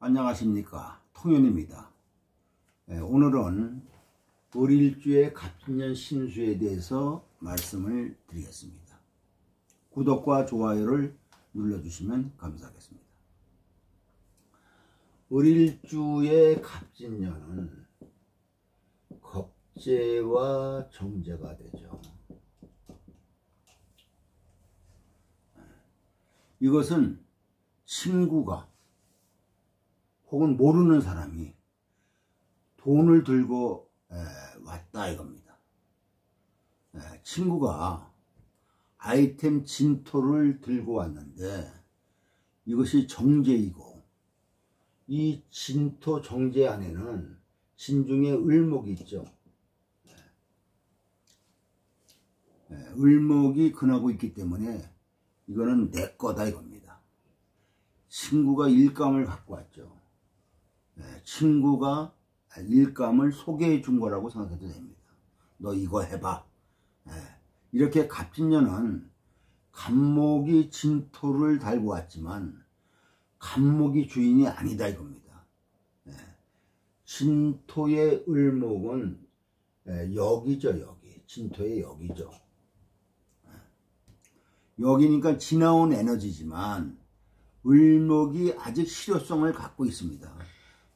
안녕하십니까, 통연입니다. 오늘은 을일주의 갑진년 신수에 대해서 말씀을 드리겠습니다. 구독과 좋아요를 눌러주시면 감사하겠습니다. 을일주의 갑진년은 겁재와 정재가 되죠. 이것은 친구가 혹은 모르는 사람이 돈을 들고 왔다 이겁니다. 친구가 아이템 진토를 들고 왔는데 이것이 정재이고, 이 진토 정재 안에는 진중에 을목이 있죠. 을목이 근하고 있기 때문에 이거는 내 거다 이겁니다. 친구가 일감을 갖고 왔죠. 친구가 일감을 소개해 준 거라고 생각해도 됩니다. 너 이거 해봐. 이렇게 갑진년은 갑목이 진토를 달고 왔지만 갑목이 주인이 아니다 이겁니다. 진토의 을목은 역이죠. 역이. 진토의 역이죠. 역이니까 지나온 에너지지만 을목이 아직 실효성을 갖고 있습니다.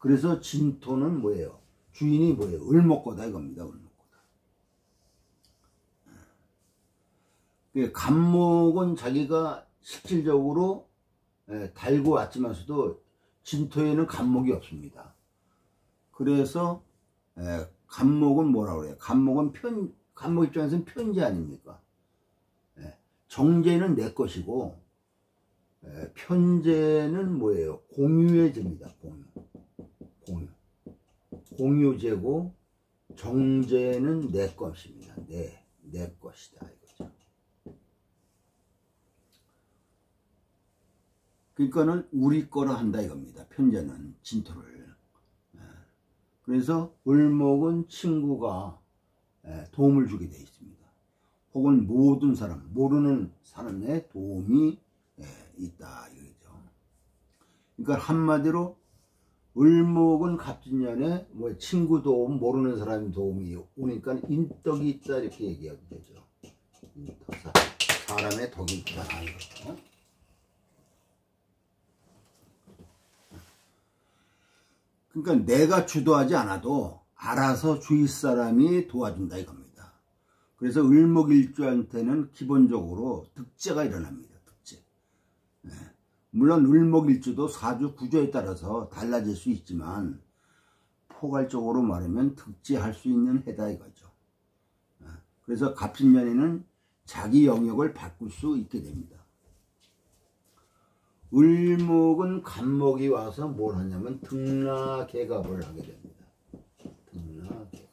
그래서 진토는 뭐예요? 주인이 뭐예요? 을목거다 이겁니다. 을목거다. 갑목은 자기가 실질적으로 달고 왔지만서도 진토에는 갑목이 없습니다. 그래서 갑목은 뭐라고 그래요? 갑목 입장에서는 편재 아닙니까? 정재는 내 것이고 편재는 뭐예요? 공유의 재입니다. 공유재고 정재는 내 것입니다. 내 것이다 이거죠. 그러니까는 우리 거라 한다 이겁니다. 편재는 진토를. 그래서 을목은 친구가 도움을 주게 되어 있습니다. 혹은 모든 사람, 모르는 사람의 도움이 있다 이거죠. 그러니까 한마디로 을목은 갑진년에 친구 도움, 모르는 사람 도움이 오니까 인덕이 있다 이렇게 얘기하게 되죠. 사람의 덕이 있다 이거죠. 그러니까 내가 주도하지 않아도 알아서 주위 사람이 도와준다 이겁니다. 그래서 을목일주한테는 기본적으로 득재가 일어납니다. 득재. 물론 을목일주도 사주 구조에 따라서 달라질 수 있지만 포괄적으로 말하면 득재할 수 있는 해다 이거죠. 그래서 갑진년에는 자기 영역을 바꿀 수 있게 됩니다. 을목은 갑목이 와서 뭘 하냐면 등락개갑을 하게 됩니다. 등락개갑.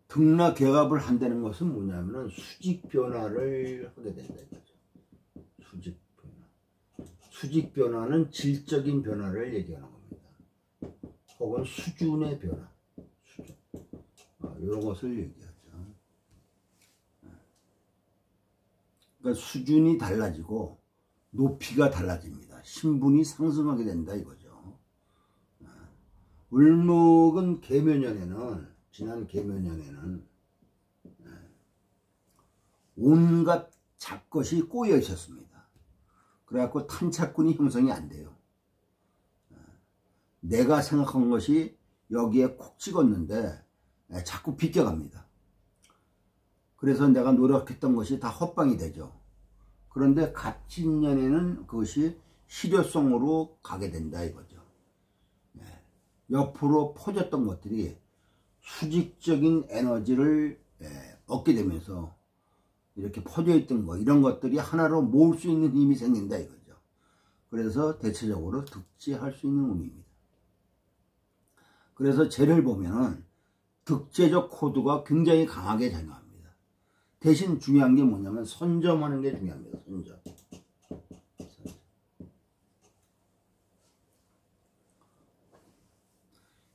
등락개갑을 한다는 것은 뭐냐면은 수직 변화를 하게 된다 이거죠. 수직 변화. 수직 변화는 질적인 변화를 얘기하는 겁니다. 혹은 수준의 변화. 수준. 이런 것을 얘기하죠. 그러니까 수준이 달라지고 높이가 달라집니다. 신분이 상승하게 된다 이거죠. 을목은 계묘년에는, 지난 계묘년에는 온갖 잡것이 꼬여 있었습니다. 그래갖고 탄착군이 형성이 안 돼요. 내가 생각한 것이 여기에 콕 찍었는데 자꾸 비껴갑니다. 그래서 내가 노력했던 것이 다 헛방이 되죠. 그런데 갑진년에는 그것이 실효성으로 가게 된다 이거죠. 옆으로 퍼졌던 것들이 수직적인 에너지를 얻게 되면서 이렇게 퍼져 있던 거, 이런 것들이 하나로 모을 수 있는 힘이 생긴다 이거죠. 그래서 대체적으로 득재할 수 있는 운입니다. 그래서 쟤를 보면은 득재적 코드가 굉장히 강하게 작용합니다. 대신 중요한 게 뭐냐면 선점하는 게 중요합니다. 선점.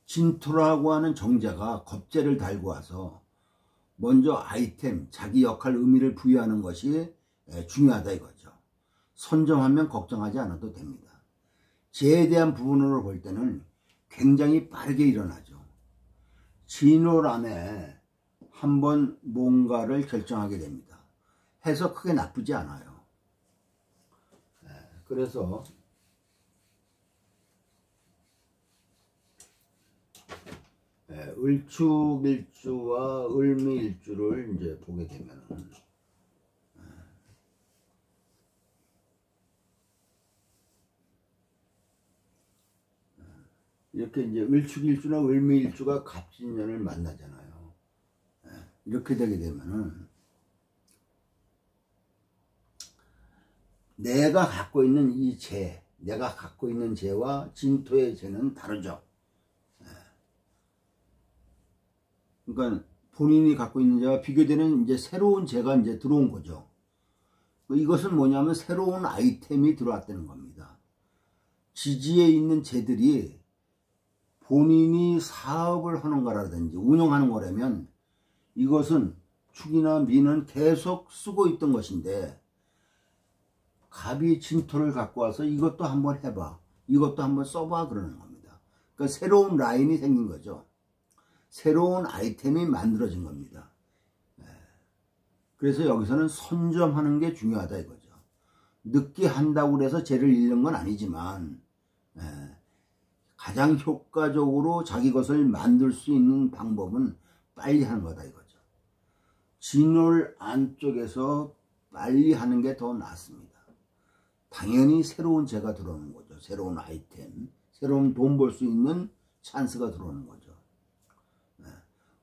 진토라고 하는 정제가 겁재를 달고 와서 먼저 아이템, 자기 역할, 의미를 부여하는 것이 중요하다 이거죠. 선점하면 걱정하지 않아도 됩니다. 재에 대한 부분으로 볼 때는 굉장히 빠르게 일어나죠. 진월 안에 한번 뭔가를 결정하게 됩니다. 해서 크게 나쁘지 않아요. 그래서 을축일주와 을미일주를 이제 보게 되면은 이렇게 이제 을축일주나 을미일주가 갑진년을 만나잖아요. 이렇게 되게 되면은 내가 갖고 있는 이 재, 내가 갖고 있는 재와 진토의 재는 다르죠. 그러니까 본인이 갖고 있는 재와 비교되는 이제 새로운 재가 이제 들어온 거죠. 이것은 뭐냐면 새로운 아이템이 들어왔다는 겁니다. 지지에 있는 재들이 본인이 사업을 하는 거라든지 운영하는 거라면 이것은 축이나 미는 계속 쓰고 있던 것인데 갑이 진토를 갖고 와서 이것도 한번 해봐, 이것도 한번 써봐 그러는 겁니다. 그러니까 새로운 라인이 생긴 거죠. 새로운 아이템이 만들어진 겁니다. 그래서 여기서는 선점하는 게 중요하다 이거죠. 늦게 한다고 해서 재를 잃는 건 아니지만 가장 효과적으로 자기 것을 만들 수 있는 방법은 빨리 하는 거다 이거죠. 진월 안쪽에서 빨리 하는 게 더 낫습니다. 당연히 새로운 재가 들어오는 거죠. 새로운 아이템, 새로운 돈 벌 수 있는 찬스가 들어오는 거죠.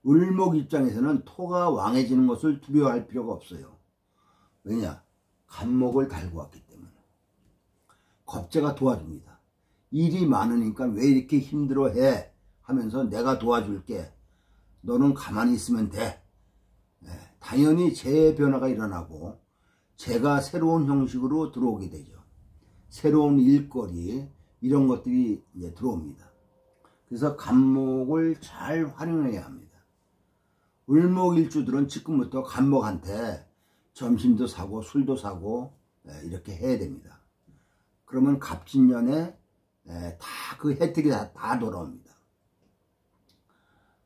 을목 입장에서는 토가 왕해지는 것을 두려워할 필요가 없어요. 왜냐? 간목을 달고 왔기 때문에. 겁재가 도와줍니다. 일이 많으니까 왜 이렇게 힘들어해? 하면서 내가 도와줄게. 너는 가만히 있으면 돼. 당연히 재의 변화가 일어나고 재가 새로운 형식으로 들어오게 되죠. 새로운 일거리 이런 것들이 이제 들어옵니다. 그래서 간목을 잘 활용해야 합니다. 을목일주들은 지금부터 간목한테 점심도 사고 술도 사고 이렇게 해야 됩니다. 그러면 갑진년에 다 그 혜택이 다 돌아옵니다.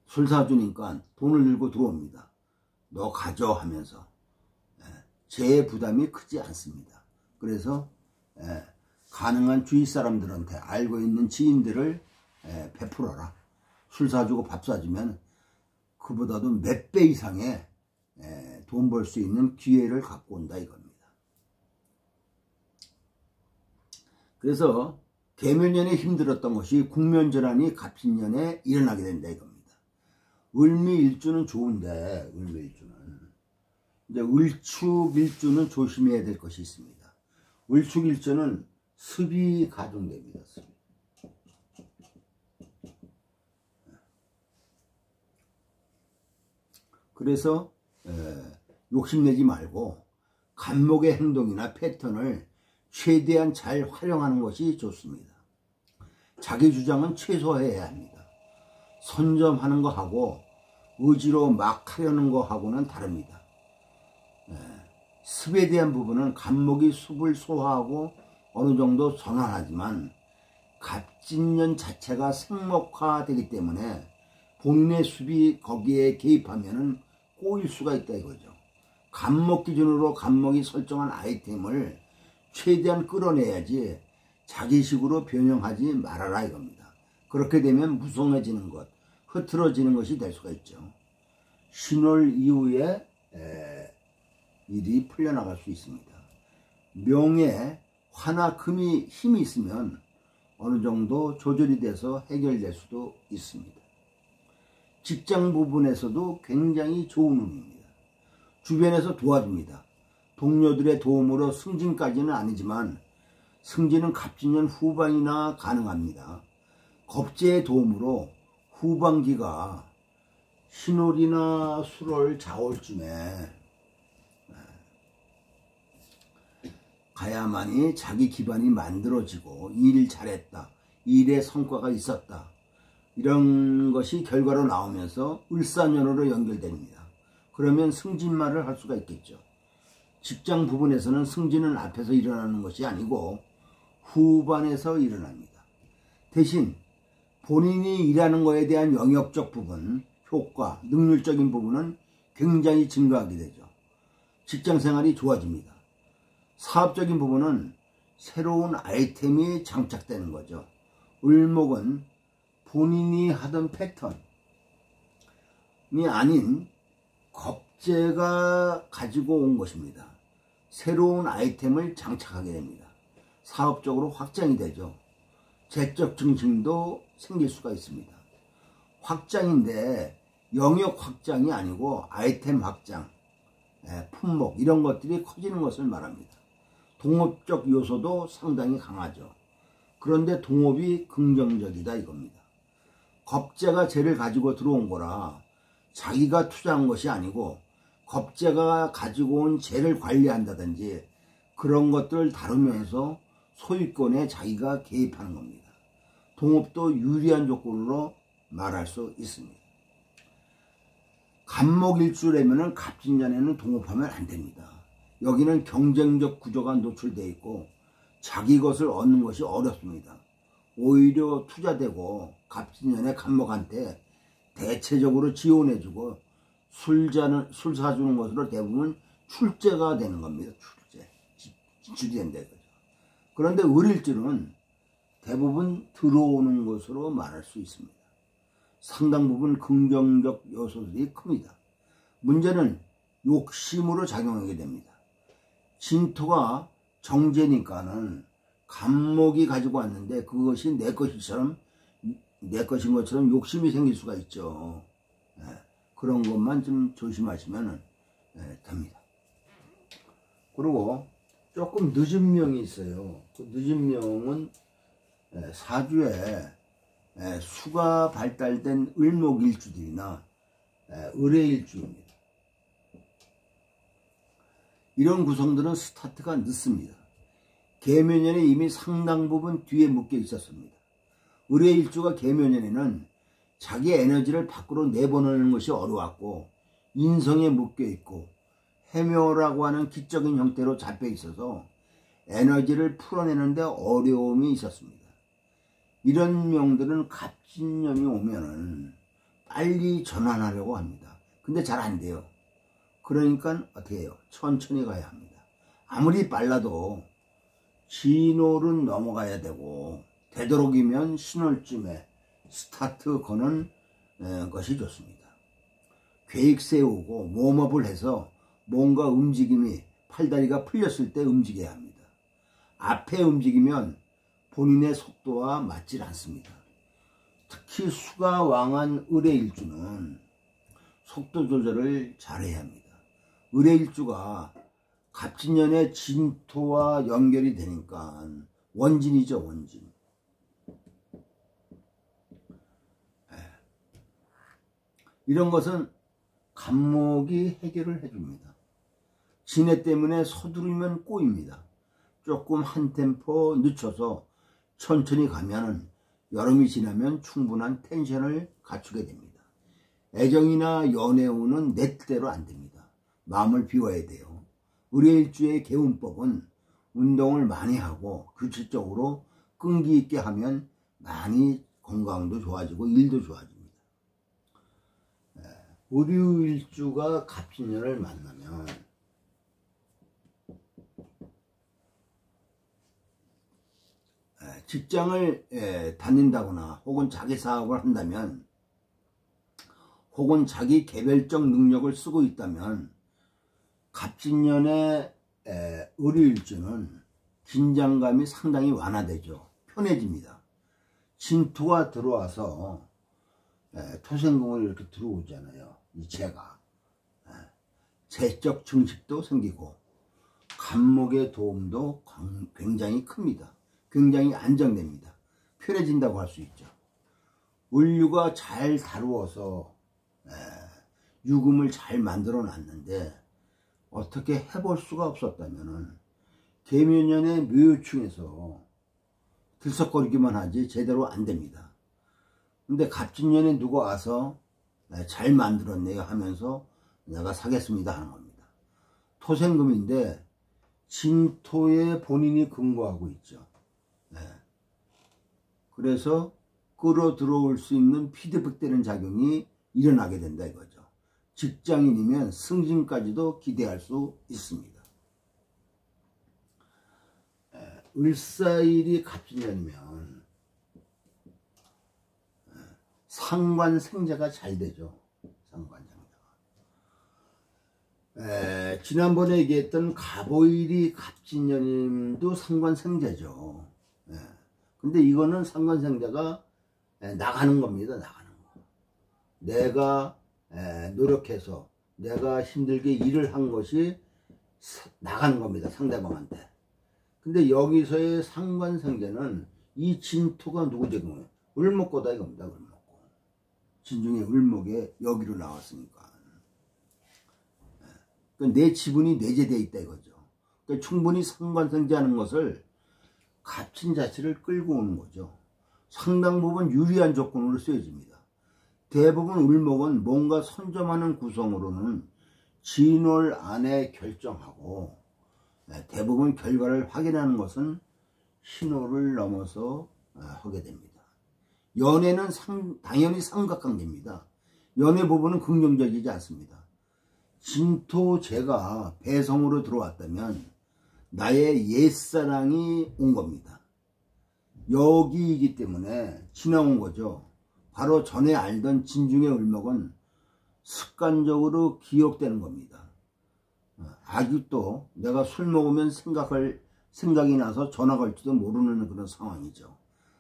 술 사주니까 돈을 들고 들어옵니다. 너 가져 하면서 제 부담이 크지 않습니다. 그래서 가능한 주위 사람들한테 알고 있는 지인들을 베풀어라. 술 사주고 밥 사주면 그보다도 몇 배 이상의 돈 벌 수 있는 기회를 갖고 온다 이겁니다. 그래서 계묘년에 힘들었던 것이 국면전환이 갑진년에 일어나게 된다 이겁니다. 을미일주는 좋은데 을미일주는 이제 을축일주는 조심해야 될 것이 있습니다. 을축일주는 습이 가중됩니다. 습이. 그래서 욕심내지 말고 간목의 행동이나 패턴을 최대한 잘 활용하는 것이 좋습니다. 자기 주장은 최소화해야 합니다. 선점하는 거하고 의지로 막 하려는 거하고는 다릅니다. 습에 대한 부분은 간목이 습을 소화하고 어느 정도 전환하지만 갑진년 자체가 생목화되기 때문에 본인의 습이 거기에 개입하면은 꼬일 수가 있다 이거죠. 간목 기준으로 간목이 설정한 아이템을 최대한 끌어내야지 자기식으로 변형하지 말아라 이겁니다. 그렇게 되면 무성해지는 것, 흐트러지는 것이 될 수가 있죠. 신월 이후에 일이 풀려나갈 수 있습니다. 명에 화나 금이 힘이 있으면 어느 정도 조절이 돼서 해결될 수도 있습니다. 직장 부분에서도 굉장히 좋은 운입니다. 주변에서 도와줍니다. 동료들의 도움으로 승진까지는 아니지만 승진은 갑진년 후반이나 가능합니다. 겁재의 도움으로 후반기가 신월이나 수월 자월쯤에 가야만이 자기 기반이 만들어지고 일 잘했다, 일에 성과가 있었다 이런 것이 결과로 나오면서 을사년으로 연결됩니다. 그러면 승진말을 할 수가 있겠죠. 직장 부분에서는 승진은 앞에서 일어나는 것이 아니고 후반에서 일어납니다. 대신 본인이 일하는 것에 대한 영역적 부분, 효과, 능률적인 부분은 굉장히 증가하게 되죠. 직장 생활이 좋아집니다. 사업적인 부분은 새로운 아이템이 장착되는 거죠. 을목은 본인이 하던 패턴이 아닌 겁재가 가지고 온 것입니다. 새로운 아이템을 장착하게 됩니다. 사업적으로 확장이 되죠. 재적 증식도 생길 수가 있습니다. 확장인데 영역 확장이 아니고 아이템 확장, 품목 이런 것들이 커지는 것을 말합니다. 동업적 요소도 상당히 강하죠. 그런데 동업이 긍정적이다 이겁니다. 겁재가 재를 가지고 들어온 거라 자기가 투자한 것이 아니고 겁재가 가지고 온 재를 관리한다든지 그런 것들을 다루면서 소유권에 자기가 개입하는 겁니다. 동업도 유리한 조건으로 말할 수 있습니다. 갑목일주라면 갑진년에는 동업하면 안 됩니다. 여기는 경쟁적 구조가 노출되어 있고 자기 것을 얻는 것이 어렵습니다. 오히려 투자되고 갑진년에 갑목한테 대체적으로 지원해주고 술 사주는 것으로 대부분 출제가 되는 겁니다. 지출이 된다 이거죠. 그런데 을일주는 대부분 들어오는 것으로 말할 수 있습니다. 상당 부분 긍정적 요소들이 큽니다. 문제는 욕심으로 작용하게 됩니다. 진토가 정제니까는 갑목이 가지고 왔는데 그것이 내 것인 것처럼 욕심이 생길 수가 있죠. 그런 것만 좀 조심하시면 됩니다. 그리고 조금 늦은 명이 있어요. 그 늦은 명은 사주에 수가 발달된 을목일주들이나 을해일주입니다. 이런 구성들은 스타트가 늦습니다. 계묘년에 이미 상당 부분 뒤에 묶여 있었습니다. 을해일주가 계묘년에는 자기 에너지를 밖으로 내보내는 것이 어려웠고 인성에 묶여 있고 해묘라고 하는 기적인 형태로 잡혀 있어서 에너지를 풀어내는데 어려움이 있었습니다. 이런 명들은 갑진년이 오면은 빨리 전환하려고 합니다. 근데 잘 안 돼요. 그러니까 어떻게 해요? 천천히 가야 합니다. 아무리 빨라도 진월은 넘어가야 되고 되도록이면 신월쯤에 스타트 거는 것이 좋습니다. 계획 세우고 웜업을 해서 뭔가 움직임이 팔다리가 풀렸을 때 움직여야 합니다. 앞에 움직이면 본인의 속도와 맞질 않습니다. 특히 수가 왕한 을해일주는 속도 조절을 잘해야 합니다. 을해일주가 갑진년의 진토와 연결이 되니까 원진이죠, 원진. 이런 것은 갑목이 해결을 해줍니다. 진해 때문에 서두르면 꼬입니다. 조금 한 템포 늦춰서 천천히 가면은 여름이 지나면 충분한 텐션을 갖추게 됩니다. 애정이나 연애운은 내 뜻대로 안 됩니다. 마음을 비워야 돼요. 을해일주의 개운법은 운동을 많이 하고 규칙적으로 끈기 있게 하면 많이 건강도 좋아지고 일도 좋아집니다. 을유일주가 갑진년을 만나면 직장을 다닌다거나 혹은 자기 사업을 한다면 혹은 자기 개별적 능력을 쓰고 있다면 갑진년의 을유일주는 긴장감이 상당히 완화되죠. 편해집니다. 진토가 들어와서 토생금을 이렇게 들어오잖아요. 이 재가 재적 증식도 생기고 갑목의 도움도 굉장히 큽니다. 굉장히 안정됩니다. 편해진다고 할 수 있죠. 을유가 잘 다루어서 유금을 잘 만들어 놨는데 어떻게 해볼 수가 없었다면은 계묘년의 묘유충에서 들썩거리기만 하지 제대로 안 됩니다. 근데 갑진년에 누가 와서 잘 만들었네요 하면서 내가 사겠습니다 하는 겁니다. 토생금인데 진토에 본인이 근거하고 있죠. 네. 그래서 끌어 들어올 수 있는 피드백 되는 작용이 일어나게 된다 이거죠. 직장인이면 승진까지도 기대할 수 있습니다. 을사일이 갑진년이면 상관생자가 잘 되죠. 상관생자가. 지난번에 얘기했던 갑오일이 갑진년임도 상관생자죠. 근데 이거는 상관생자가 나가는 겁니다. 나가는 거. 내가 노력해서 내가 힘들게 일을 한 것이 나가는 겁니다. 상대방한테. 근데 여기서의 상관생자는 이 진토가 누구 제공해? 을목고다 이겁니다. 을목고. 진중에 을목에 여기로 나왔으니까. 그러니까 내 지분이 내재되어 있다 이거죠. 그러니까 충분히 상관생자하는 것을 갑진 자체를 끌고 오는 거죠. 상당 부분 유리한 조건으로 쓰여집니다. 대부분 을목은 뭔가 선점하는 구성으로는 진월 안에 결정하고 대부분 결과를 확인하는 것은 신호를 넘어서 하게 됩니다. 연애는 당연히 삼각관계입니다. 연애 부분은 긍정적이지 않습니다. 진토재가 배성으로 들어왔다면 나의 옛사랑이 온 겁니다. 여기이기 때문에 지나온 거죠. 바로 전에 알던 진중의 을목은 습관적으로 기억되는 겁니다. 아직도 내가 술 먹으면 생각이 나서 전화 걸지도 모르는 그런 상황이죠.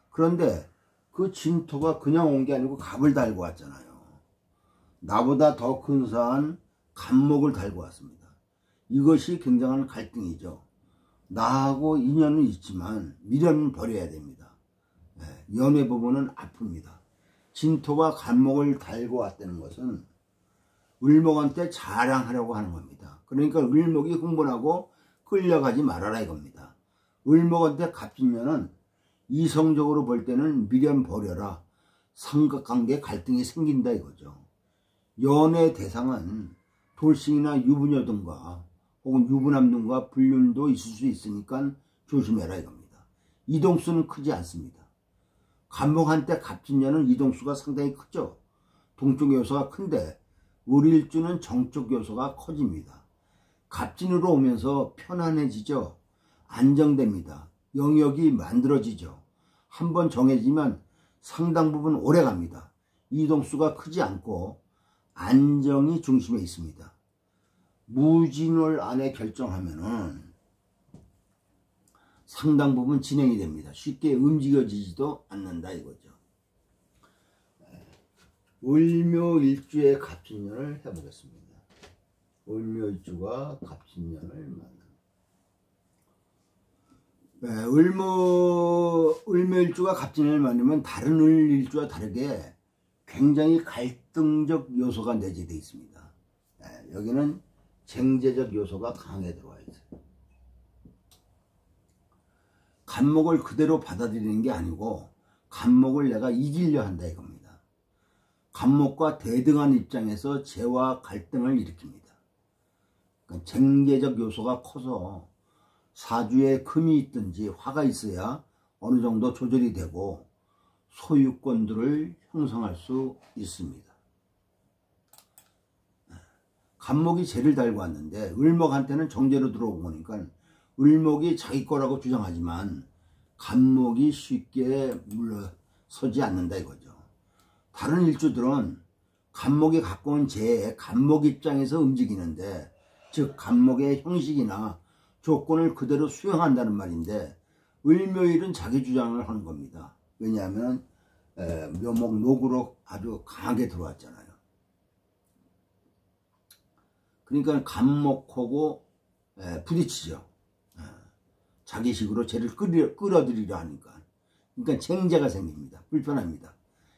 그런데 그 진토가 그냥 온 게 아니고 갑을 달고 왔잖아요. 나보다 더 근사한 갑목을 달고 왔습니다. 이것이 굉장한 갈등이죠. 나하고 인연은 있지만 미련은 버려야 됩니다. 연애 부분은 아픕니다. 진토가 갑목을 달고 왔다는 것은 을목한테 자랑하려고 하는 겁니다. 그러니까 을목이 흥분하고 끌려가지 말아라 이겁니다. 을목한테 갑진년은 이성적으로 볼 때는 미련 버려라. 삼각관계 갈등이 생긴다 이거죠. 연애 대상은 돌싱이나 유부녀 등과 혹은 유부남 등과 불륜도 있을 수 있으니까 조심해라 이겁니다. 이동수는 크지 않습니다. 갑목한테 갑진년은 이동수가 상당히 크죠. 동쪽 요소가 큰데 을일주는 정쪽 요소가 커집니다. 갑진으로 오면서 편안해지죠. 안정됩니다. 영역이 만들어지죠. 한번 정해지면 상당 부분 오래 갑니다. 이동수가 크지 않고 안정이 중심에 있습니다. 무진월 안에 결정하면은 상당 부분 진행이 됩니다. 쉽게 움직여지지도 않는다 이거죠. 을묘일주의 갑진년을 해보겠습니다. 을묘일주가 갑진년을 만납니다. 을묘일주가 갑진년을 만나면 다른 을일주와 다르게 굉장히 갈등적 요소가 내재되어 있습니다. 여기는 쟁제적 요소가 강하게 들어와 있어요. 갑목을 그대로 받아들이는 게 아니고 갑목을 내가 이기려 한다 이겁니다. 갑목과 대등한 입장에서 재와 갈등을 일으킵니다. 그러니까 쟁제적 요소가 커서 사주에 금이 있든지 화가 있어야 어느 정도 조절이 되고 소유권들을 형성할 수 있습니다. 갑목이 재를 달고 왔는데 을목한테는 정제로 들어온 거니까 을목이 자기 거라고 주장하지만 갑목이 쉽게 물러서지 않는다 이거죠. 다른 일주들은 갑목이 갖고 온 재에 갑목 입장에서 움직이는데 즉 갑목의 형식이나 조건을 그대로 수용한다는 말인데 을묘일은 자기 주장을 하는 겁니다. 왜냐하면 묘목 녹으로 아주 강하게 들어왔잖아요. 그러니까 갑목하고 부딪히죠. 자기식으로 재를 끌어들이려 하니까. 그러니까 쟁제가 생깁니다. 불편합니다.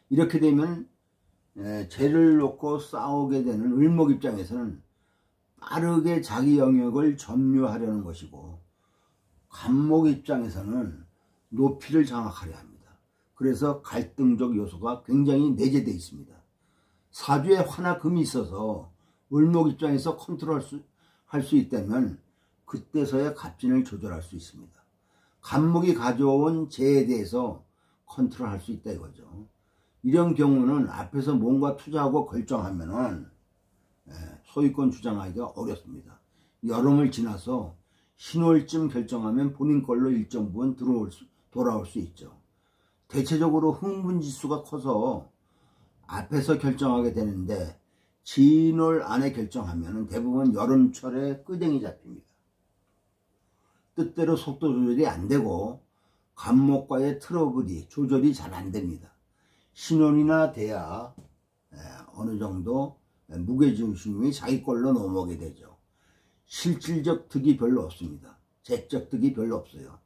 이렇게 되면 재를 놓고 싸우게 되는 을목 입장에서는 빠르게 자기 영역을 점유하려는 것이고 갑목 입장에서는 높이를 장악하려 합니다. 그래서 갈등적 요소가 굉장히 내재되어 있습니다. 사주에 화나 금이 있어서 을목 입장에서 컨트롤 할 수 있다면 그때서야 갑진을 조절할 수 있습니다. 간목이 가져온 재에 대해서 컨트롤 할 수 있다 이거죠. 이런 경우는 앞에서 뭔가 투자하고 결정하면은 소유권 주장하기가 어렵습니다. 여름을 지나서 신월쯤 결정하면 본인 걸로 일정 부분 돌아올 수 있죠. 대체적으로 흥분지수가 커서 앞에서 결정하게 되는데 진월 안에 결정하면 대부분 여름철에 끄댕이 잡힙니다. 뜻대로 속도 조절이 안 되고 간목과의 트러블이 조절이 잘 안 됩니다. 신혼이나 돼야 어느 정도 무게중심이 자기 걸로 넘어오게 되죠. 실질적 득이 별로 없습니다. 재적 득이 별로 없어요.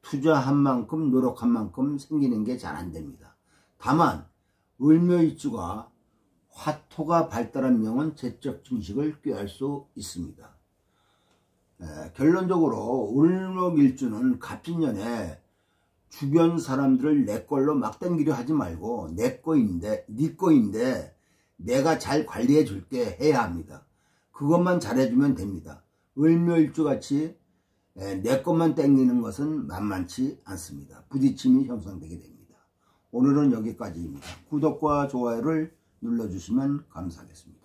투자한 만큼 노력한 만큼 생기는 게 잘 안 됩니다. 다만 을묘일주가 화토가 발달한 명은 재적 증식을 꾀할 수 있습니다. 결론적으로 을목일주는 갑진년에 주변 사람들을 내 걸로 막 땡기려 하지 말고 네 거인데 내가 잘 관리해 줄게 해야 합니다. 그것만 잘해주면 됩니다. 을묘일주 같이 내 것만 땡기는 것은 만만치 않습니다. 부딪힘이 형성되게 됩니다. 오늘은 여기까지입니다. 구독과 좋아요를 눌러주시면 감사하겠습니다.